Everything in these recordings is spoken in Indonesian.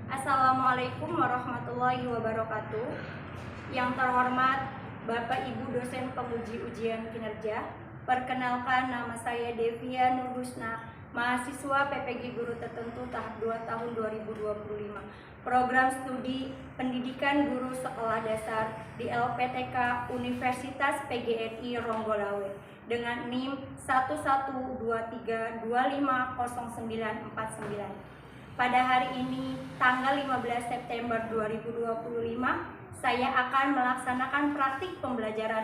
Assalamualaikum warahmatullahi wabarakatuh. Yang terhormat Bapak Ibu dosen penguji ujian kinerja, perkenalkan nama saya Devia Nurhusna, mahasiswa PPG Guru Tertentu tahap 2 tahun 2025. Program studi pendidikan guru sekolah dasar di LPTK Universitas PGRI Ronggolawe dengan NIM 1123250949. Pada hari ini, tanggal 15 September 2025, saya akan melaksanakan praktik pembelajaran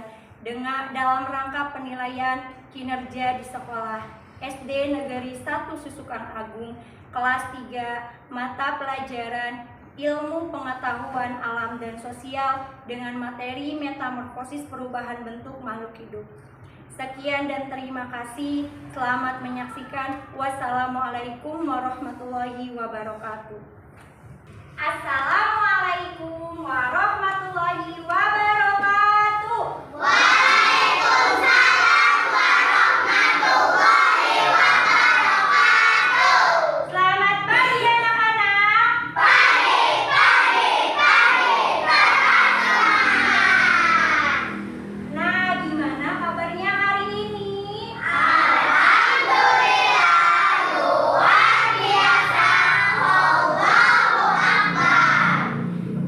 dalam rangka penilaian kinerja di sekolah SD Negeri 1 Susukan Agung, kelas 3, mata pelajaran Ilmu Pengetahuan Alam dan Sosial dengan materi metamorfosis perubahan bentuk makhluk hidup. Sekian dan terima kasih. Selamat menyaksikan. Wassalamualaikum warahmatullahi wabarakatuh. Assalamualaikum warahmatullahi wabarakatuh. Waalaikumsalam warahmatullahi wabarakatuh. Selamat pagi anak-anak. Pagi, teman-teman. Nah, gimana kabarnya hari ini? Alhamdulillah, luar biasa. Allahu Akbar.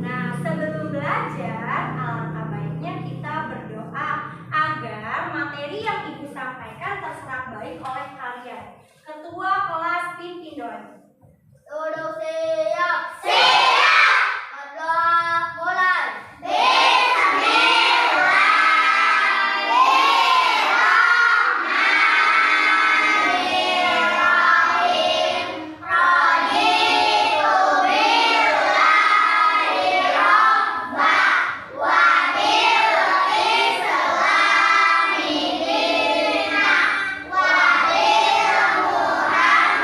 Nah, sebelum belajar, alangkah baiknya kita berdoa agar materi yang Ibu sampaikan terserap baik oleh kalian. Ketua kelas pimpin doa. Duduk siap. Siap. Mulai. Bismillahirrahmanirrahim. Raditu billahi rabbah wa bil islami dinah wa bi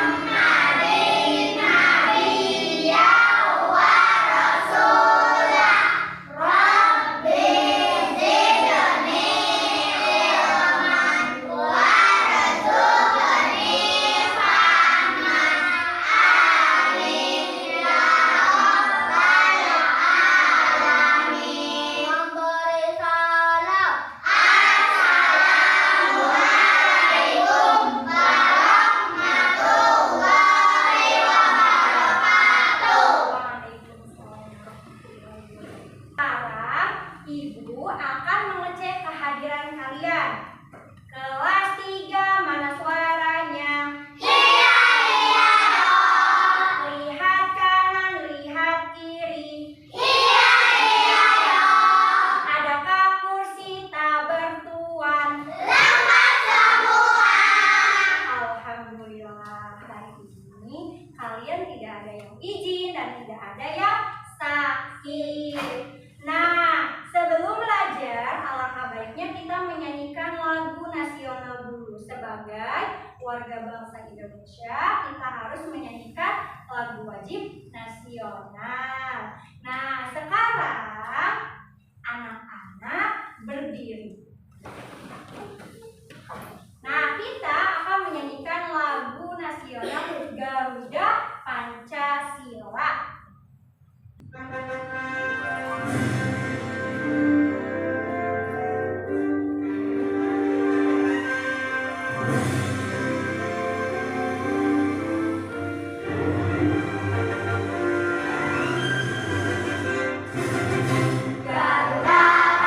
Muhammadin nabiyyan wa rasulah. Rabbi zidni ilman warzuqni fahman. Amin ya rabbal alamin. Memberi salam. Assalamualaikum warahmatullahi wabarakatuh. Sekarang Ibu akan mengecek kehadiran kalian. Kelas 3, mana suaranya? Iya, iya dong. Lihat kanan, lihat kiri. Iya, iya dong. Adakah kursi tak bertuan? Lengkap semua. Alhamdulillah, hari ini kalian tidak ada yang izin dan tidak ada yang sakit. Nah, sebelum belajar, alangkah baiknya kita menyanyikan lagu nasional dulu. Sebagai warga bangsa Indonesia, kita harus menyanyikan lagu wajib nasional. Nah, sekarang anak-anak berdiri. Nah, kita akan menyanyikan lagu nasional Garuda Pancasila. Garuda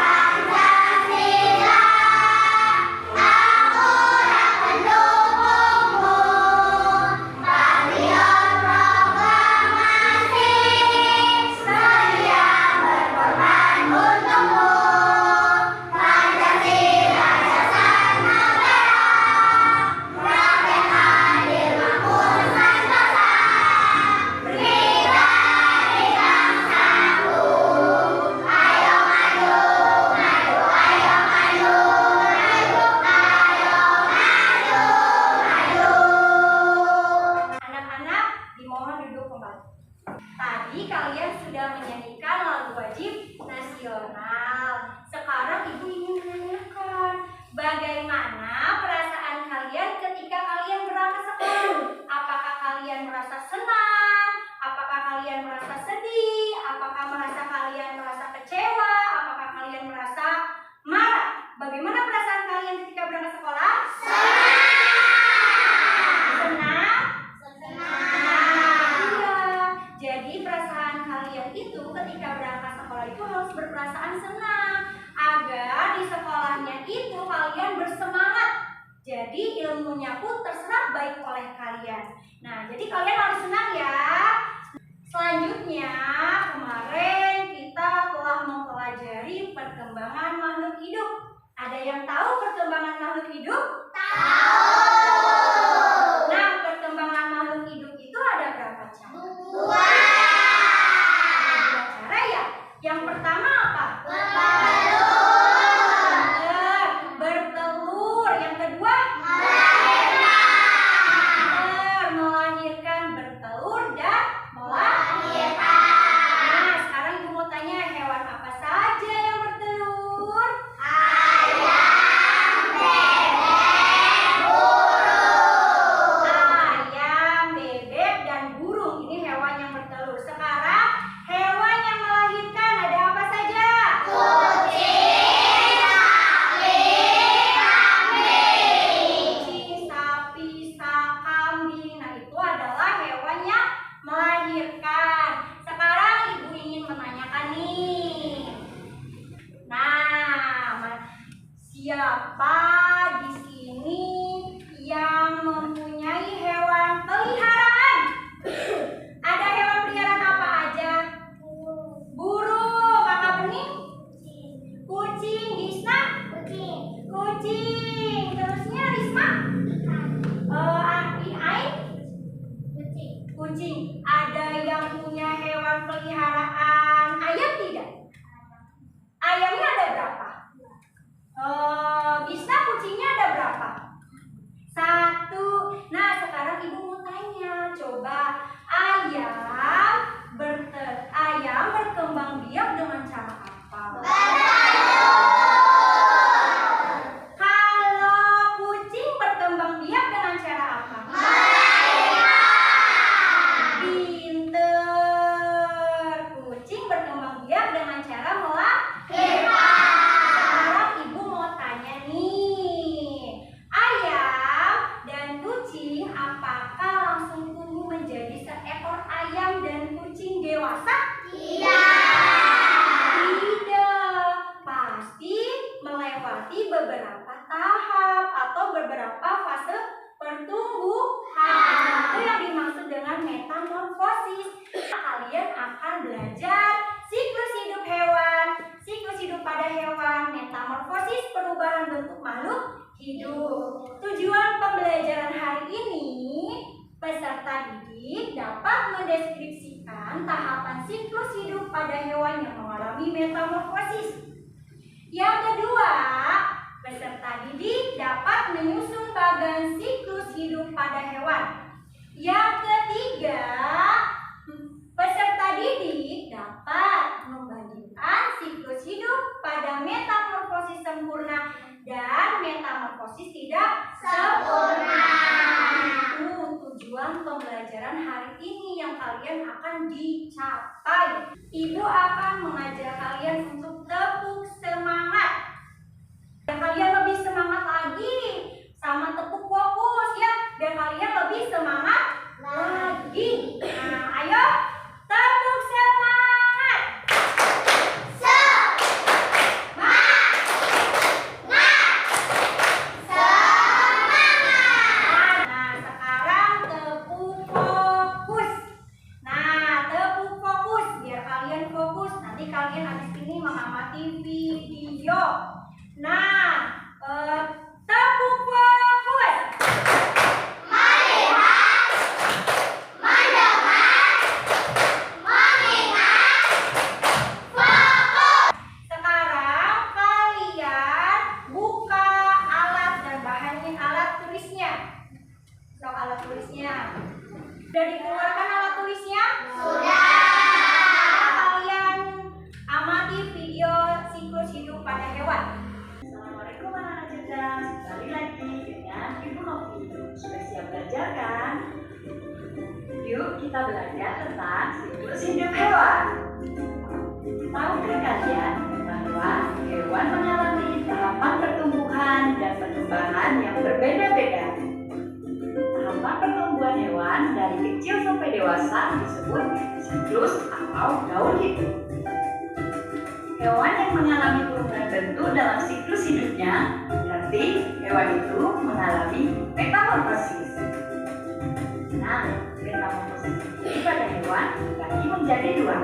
Pancasila, akurat pendukungmu. Patriot proklamasi, sedia berkorban untukmu. Pancasila dasar negara, rakyat hadir makmur sentosa. Kita pegang satu. Ayo maju, maju, ayo maju, maju, ayo maju, maju. Anak-anak dimohon duduk kembali. Tadi kalian sudah menyanyikan lagu wajib nasional. Sekarang Ibu ingin menanyakan, bagaimana perasaan kalian ketika kalian berangkat sekolah? Apakah kalian merasa senang? Apakah kalian merasa perasaan senang agar di sekolahnya itu kalian bersemangat. Jadi ilmunya pun terserap baik oleh kalian. Nah, jadi kalian harus senang ya. Selanjutnya, kemarin kita telah mempelajari perkembangan makhluk hidup. Ada yang tahu perkembangan makhluk hidup? Tahu. Nah, perkembangan makhluk hidup itu ada berapa cara? Dua. Ada dua cara ya. Yang pertama apa? Bertelur. Yang kedua? Melahirkan. Bertelur dan melahirkan. Nah, sekarang ibu mau tanya, hewan apa saja yang bertelur? Ayam, bebek, burung. Ayam, bebek, dan burung. Ini hewan yang bertelur. Sekarang hewan yang melahirkan ada apa saja? Kucing, Kucing, sapi, kambing. Nah, itu adalah hewan yang melahirkan. Sekarang ibu ingin menanyakan nih. Nah, siapa di sini yang mempunyai hewan peliharaan? Ada hewan peliharaan apa aja? Burung, Kakak Bening? Kucing, Disna? Kucing. Terusnya Risma? Ain? Kucing. Ada yang punya hewan peliharaan ayam tidak? Ayamnya ada berapa? Bisa kucingnya ada berapa? 1. Nah, sekarang ibu mau tanya, coba ayam berkembang biak dengan cara apa? Kalau kucing berkembang biak dengan cara apa? Pinter. Kucing berkembang biak dengan cara Sekarang ibu mau tanya nih, ayam dan kucing apakah langsung tumbuh menjadi seekor ayam dan kucing dewasa? Tidak, pasti melewati beberapa tahap atau beberapa fase pertumbuhan. Itu yang dimaksud dengan metamorfosis. Kalian akan belajar siklus hidup hewan, siklus hidup pada hewan, metamorfosis, perubahan bentuk makhluk hidup. Tujuan pembelajaran hari ini, peserta didik dapat mendeskripsikan tahapan siklus hidup pada hewan yang mengalami metamorfosis. Yang kedua, peserta didik dapat menyusun bagan siklus hidup pada hewan. Yang ketiga, peserta didik dapat membandingkan siklus hidup pada metamorfosis sempurna dan metamorfosis tidak sempurna. Itu tujuan pembelajaran hari ini yang kalian akan dicapai. Ibu akan mengajar kalian untuk tepuk semangat. Dan kalian lebih semangat lagi sama tepuk fokus ya, biar kalian lebih semangat lagi. Nah, ayo tepuk semangat. Nah, sekarang tepuk fokus. Nah, tepuk fokus biar kalian fokus. Nanti kalian habis ini mengamati video. Nah, tepuk fokus. Melihat, mendengar, mengingat, fokus. Sekarang kalian buka alat dan bahannya, alat tulisnya. Sok alat tulisnya. Sudah dikeluarkan alat tulisnya? Sudah. Kalian amati video siklus hidup pada hewan. Assalamualaikum anak-anak cerdas. Kembali lagi dengan Ibu Novi. Sudah siap belajar kan? Yuk kita belajar tentang siklus hidup hewan. Tahukah kalian bahwa hewan mengalami tahapan pertumbuhan dan perkembangan yang berbeda-beda? Tahapan pertumbuhan hewan dari kecil sampai dewasa disebut siklus atau daur hidup. hewan yang mengalami perubahan bentuk dalam siklus hidupnya, berarti hewan itu mengalami metamorfosis. Nah, metamorfosis ini pada hewan dibagi menjadi dua.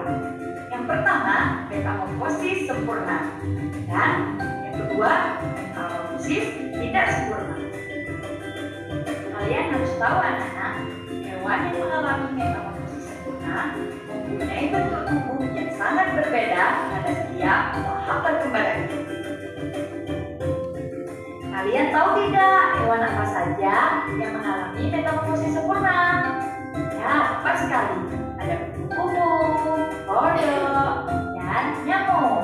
Yang pertama, metamorfosis sempurna, dan yang kedua, metamorfosis tidak sempurna. Kalian harus tahu anak-anak, hewan yang mengalami metamorfosis sempurna mempunyai bentuk tubuh yang sangat berbeda pada setiap tahap perkembangan hidup. Kalian tahu tidak hewan apa saja yang mengalami metamorfosis sempurna? Ya, tepat sekali. Ada kupu-kupu, kodok, dan nyamuk.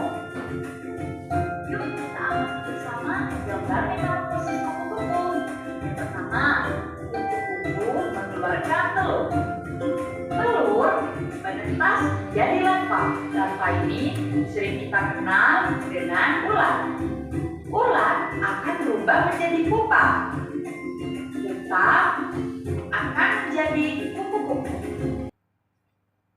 Yuk kita amati bersama gambar metamorfosis kupu-kupu. Yang pertama, kupu-kupu mengeluarkan telur. Telur menetas jadi larva. Larva ini sering kita kenal dengan ulat. Ulat akan berubah menjadi pupa. Pupa akan menjadi kupu-kupu.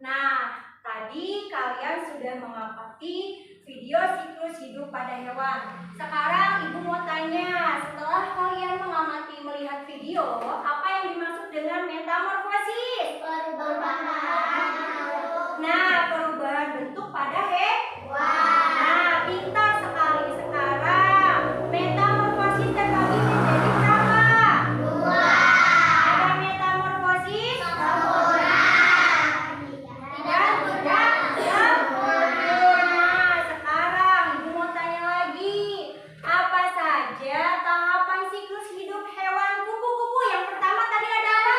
Nah, tadi kalian sudah mengamati video siklus hidup pada hewan. Sekarang Ibu mau tanya, setelah kalian mengamati melihat video, apa yang dimaksud dengan metamorfosis? Nah, perubahan bentuk pada hewan. Nah, pintar sekali sekarang. Metamorfosis terbagi menjadi berapa? Ada metamorfosis sempurna dan tidak sempurna. Sekarang Ibu mau tanya lagi, apa saja tahapan siklus hidup hewan kupu-kupu? Yang pertama tadi ada apa?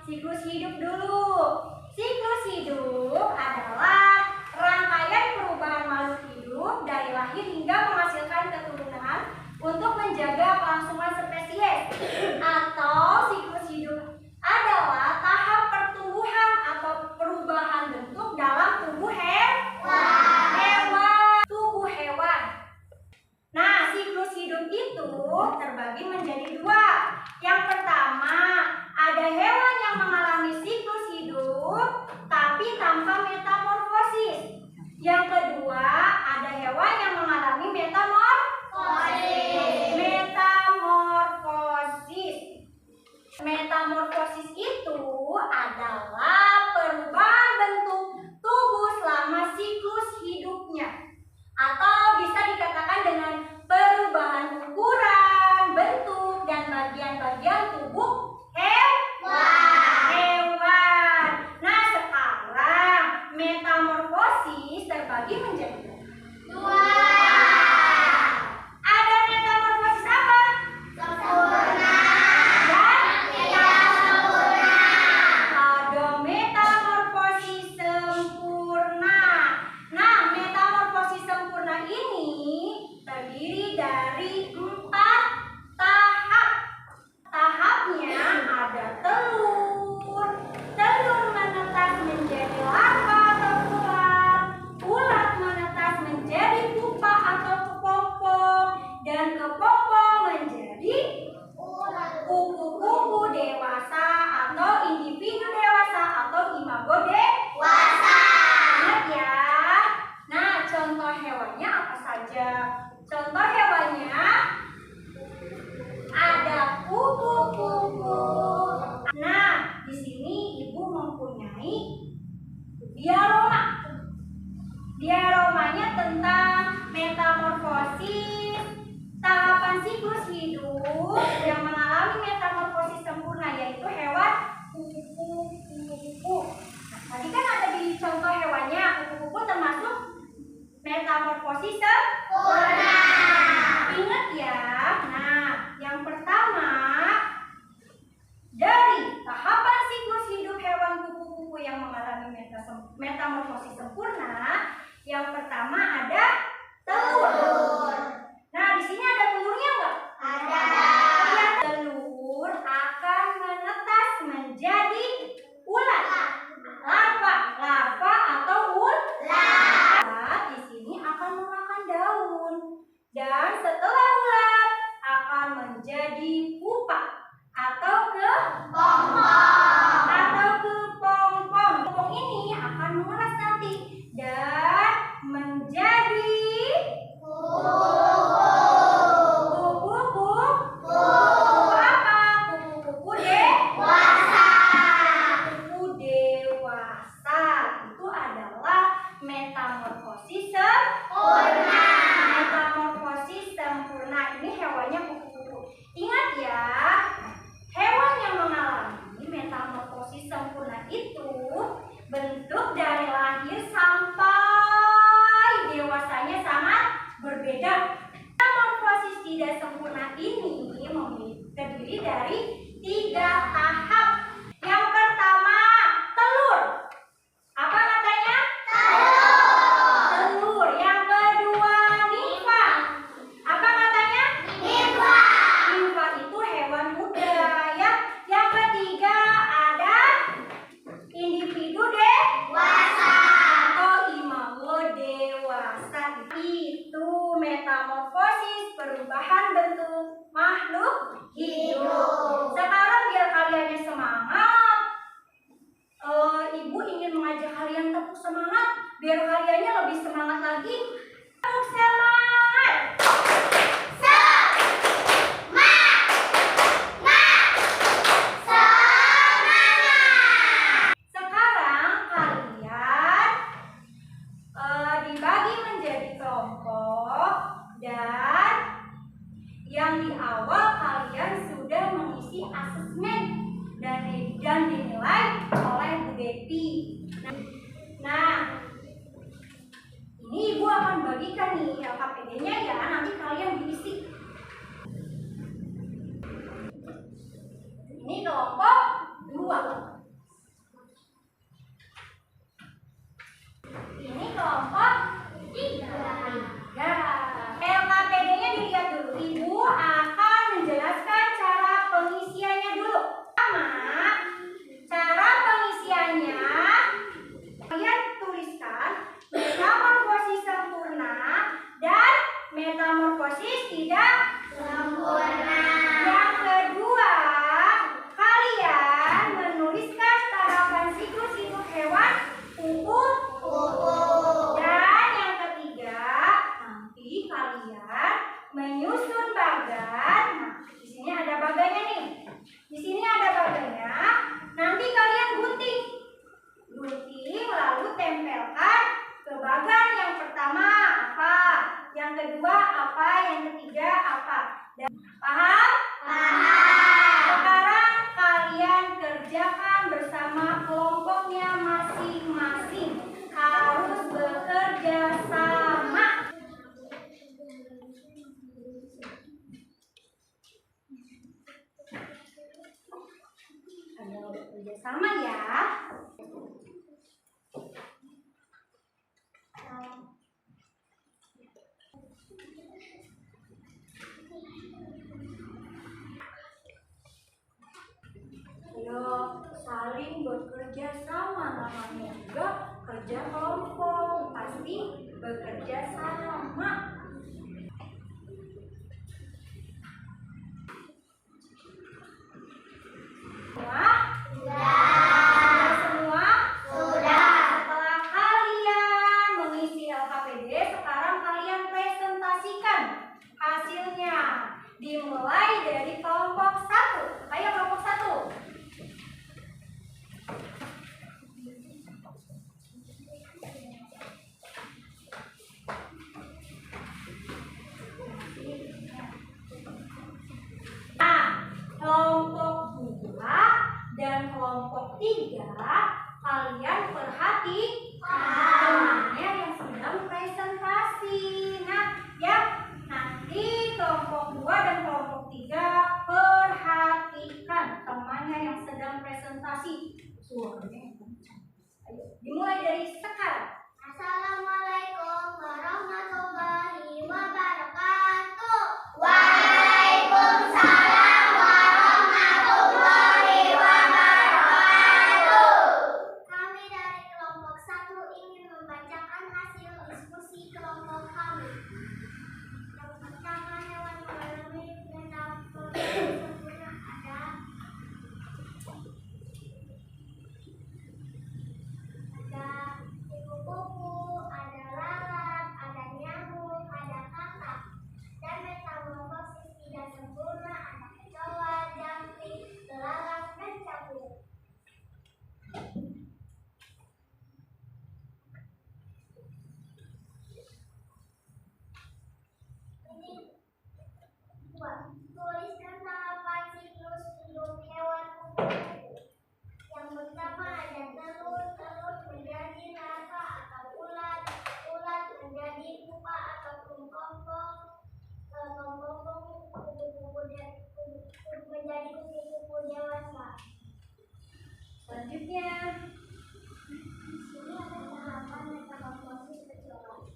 Siklus hidup dulu. Siklus hidup adalah rangkaian perubahan makhluk hidup dari lahir hingga menghasilkan keturunan untuk menjaga kelangsungan spesies. Atau siklus hidup adalah tahap pertumbuhan atau perubahan bentuk dalam tubuh tubuh hewan. Nah, siklus hidup itu terbagi menjadi dua. Yang pertama, ada hewan yang mengalami siklus hidup tapi tanpa metamorfosis. Yang kedua, ada hewan yang mengalami metamorfosis itu adalah perubahan bentuk tubuh selama siklus hidupnya, atau bisa dikatakan dengan perubahan ukuran, bentuk, dan bagian-bagian tubuh hewan. Nah, sekarang metamorfosis terbagi menjadi dua. Ada metamorfosis apa? Sempurna Dan tidak sempurna. ada metamorfosis sempurna. Nah, metamorfosis sempurna ini terdiri dari 4 tahap. Tahapnya ada telur menetas menjadi larva atau ulat menetas menjadi pupa atau kepompong, dan kepompong menjadi kupu-kupu dewasa atau individu dewasa atau imago dewasa. Ingat ya. Nah, contoh hewannya apa saja? Contoh hewannya ada kupu-kupu. Nah, di sini Ibu mempunyai diaroma. Diaromanya tentang metamorfosis, tahapan siklus hidup yang mengalami metamorfosis sempurna, yaitu hewan kupu-kupu. Tadi kan ada di contoh hewannya metamorfosis sempurna, yang pertama ada telur. Nah, di sini ada telurnya nggak? Ada. Ya, telur akan menetas menjadi ulat. Larva atau ulat. Di sini akan memakan daun. Dan setelah ulat akan menjadi pupa atau kepompong. Kepompong ini akan mengeras nanti dan menjadi kupu-kupu dewasa. Kupu dewasa itu adalah metamorfosis sempurna. Metamorfosis sempurna ini hewannya kupu-kupu. Ingat ya, hewan yang mengalami metamorfosis sempurna itu bentuk dari lahir sampai dewasanya sangat berbeda. Metamorfosis tidak sempurna ini terdiri dari 3 tahap. Yang pertama, telur. Apa katanya? Telur. Yang kedua, nimfa. Apa katanya? Nimfa itu hewan muda ya. Yang ketiga ada individu dewasa atau imago dewasa. Itu metamorfosis, perubahan bentuk makhluk hidup. Sekarang biar kalian semangat, Ibu ingin mengajak kalian tepuk semangat biar kaliannya lebih semangat lagi. Tepuk semangat. Sekarang kalian dibagi menjadi kelompok dan yang di awal kalian sudah mengisi asesmen dan dinilai oleh Bu Devi. Nah, ini Ibu akan bagikan nih LKPD-nya ya, nanti kalian diisi. Ini kelompok 2. Ini kelompok 3. LKPD-nya dilihat dulu. Ibu akan menjelaskan cara pengisiannya dulu. Pertama, cara pengisiannya kalian tuliskan metamorfosis sempurna dan metamorfosis tidak sempurna. Yang kedua, kalian menuliskan tahapan siklus hidup hewan kupu-kupu. Dan yang ketiga, nanti kalian menyusun bagan. Nah, di sini ada bagannya nih. Di sini ada bagannya. Nanti kalian gunting lalu tempelkan ke bagan. Yang pertama apa? Yang kedua apa? Yang ketiga apa? Dan paham? Sekarang kalian kerjakan bersama kelompoknya masing-masing. Harus bekerja sama. Ayo bekerja sama ya. Ayo saling bekerja sama, namanya juga kerja kelompok, pasti bekerja sama. Semua? Sudah. Setelah kalian mengisi LKPD, sekarang kalian presentasikan hasilnya. Dimulai dari kelompok 1. Ayo kelompok 1. Kelompok 2 dan kelompok 3 kalian perhatikan temannya yang sedang presentasi. Nah, ya, nanti kelompok 2 dan kelompok 3 perhatikan temannya yang sedang presentasi. Suaranya kencang. Ayo, dimulai dari sekarang. Assalamualaikum warahmatullahi wabarakatuh. Waalaikumsalam warahmatullahi wabarakatuh. Kami dari kelompok 1 ingin membacakan hasil diskusi kelompok kami. Yang pertama, hewan mengalami metamorfosis sempurna ada kupu-kupu, ada lalat, ada nyamuk, ada kakak. Dan metamorfosis tidak sempurna ada kecoa, jangkrik, belalang, dan capung. Ini tuliskan tahapan siklus hidup hewan kupu-kupu. Yang pertama ada telur menjadi larva atau ulat, ulat menjadi pupa atau kupu-kupu, kupu-kupu menjadi kupu-kupu dewasa. Selanjutnya, Ini ada tahapan metamorfosis kecoa.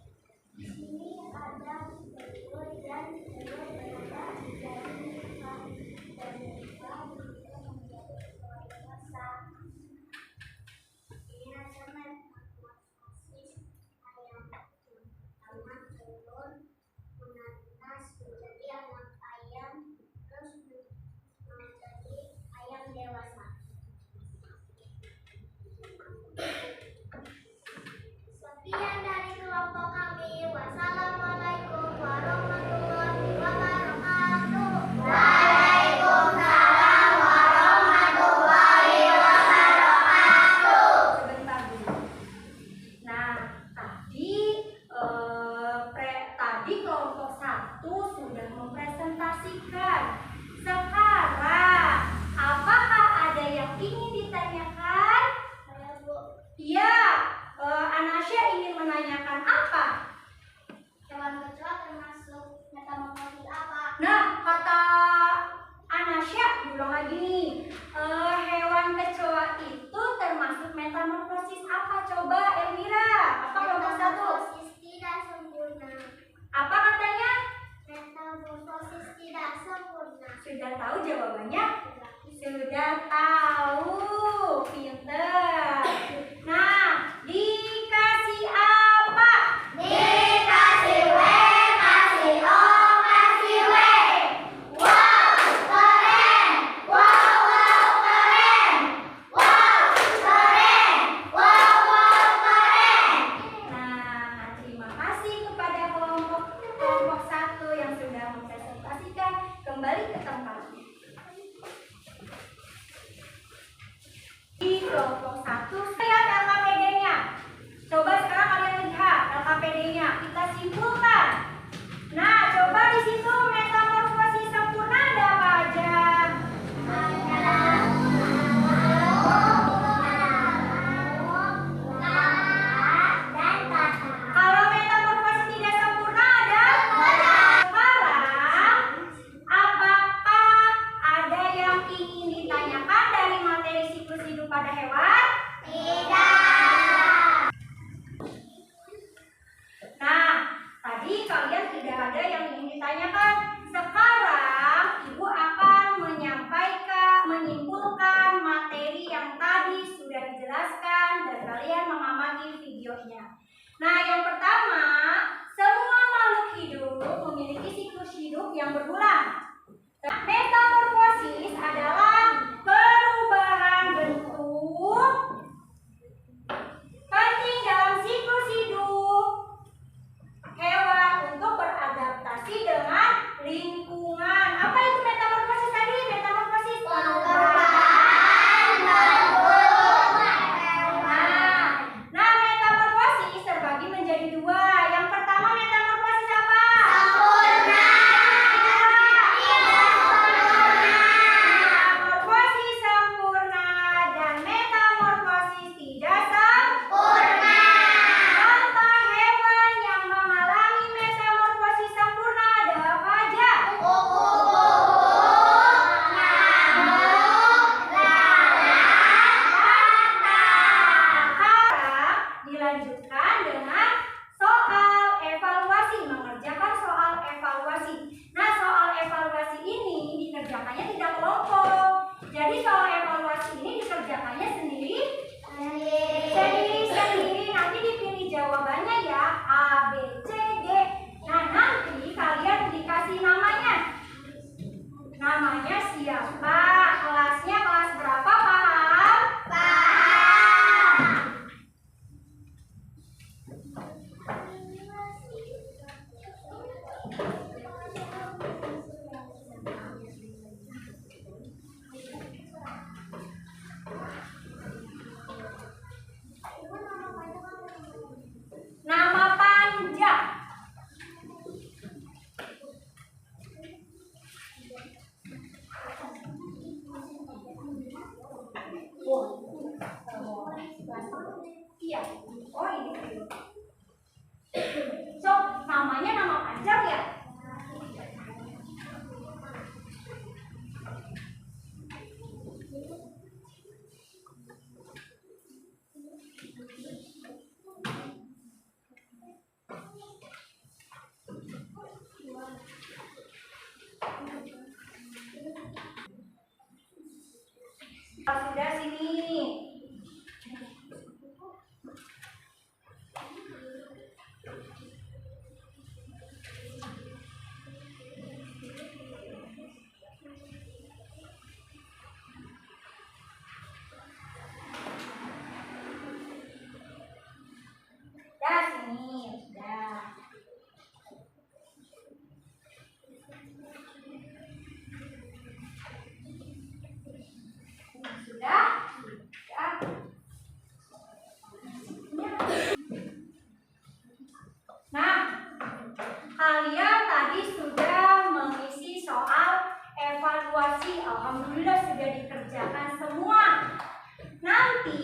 Di sini ada telur dan telur berada menjadi pupa dan pupa menjadi kecoa dewasa. Ini ada metamorfosis ayam. Yang pertama telur menetas menjadi anak ayam, terus menjadi ayam dewasa. Sekian dari kelompok kami. Wassalamualaikum warahmatullahi wabarakatuh. Waalaikumsalam warahmatullahi wabarakatuh. sebentar dulu. Nah, tadi kelompok 1 sudah mempresentasikan. Sekarang, apakah ada yang ingin ditanyakan? Saya Bu, Iya, Anasya ingin menanyakan apa? hewan kecoa termasuk metamorfosis apa? Nah, kata Anasya, diulang lagi nih. Hewan kecoa itu termasuk metamorfosis apa? Coba Elvira, apa kelompok 1? Metamorfosis tidak sempurna. Apa katanya? Metamorfosis tidak sempurna. Sudah tahu jawabannya? Sudah tahu, pinter. Nah, dikasih apa? Dikasih W, kasih O, kasih W. Wow, keren. Wow, wow, keren. Wow, keren. Wow, wow, keren. Nah, terima kasih kepada kelompok 1 yang sudah mempresentasikan. Kembali ke tempatnya. Di kelompok 1, lihat LKPD-nya. Coba sekarang kalian lihat LKPD-nya. Kita simpulkan. Nah, coba di situ metamorfosis sempurna ada apa aja? Kalau metamorfosis tidak sempurna ada? Sekarang, apakah ada yang ingin ditanyakan dari materi siklus hidup pada hewan? Nah, tadi kalian tidak ada yang ingin ditanyakan. Sekarang, Ibu akan menyimpulkan materi yang tadi sudah dijelaskan dan kalian mengamati videonya. Nah, yang pertama, semua makhluk hidup memiliki siklus hidup yang berulang. Metamorfosis adalah perubahan bentuk penting dalam siklus hidup hewan untuk beradaptasi dengan lingkungan. Apa itu metamorfosis tadi? Metamorfosis Perubahan bentuk. Nah, metamorfosis terbagi menjadi 2. Yang pertama metamorfosis apa? Sempurna. Tidak sempurna. Iya. Oh ini. So namanya nama panjang ya? Sudah sini. Dah sini, sudah. Sudah? Sudah. Nah, kalian tadi sudah mengisi soal evaluasi. Alhamdulillah sudah dikerjakan semua. Nanti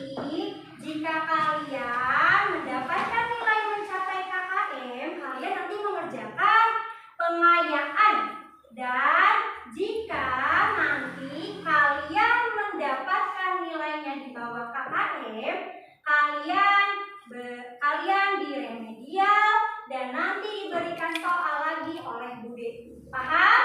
jika kalian mendapatkan nilai mencapai KKM, kalian nanti mengerjakan pengayaan. Dan jika nanti kalian mendapatkan nilainya di bawah KKM, kalian di remedial dan nanti diberikan soal lagi oleh Bude. Paham?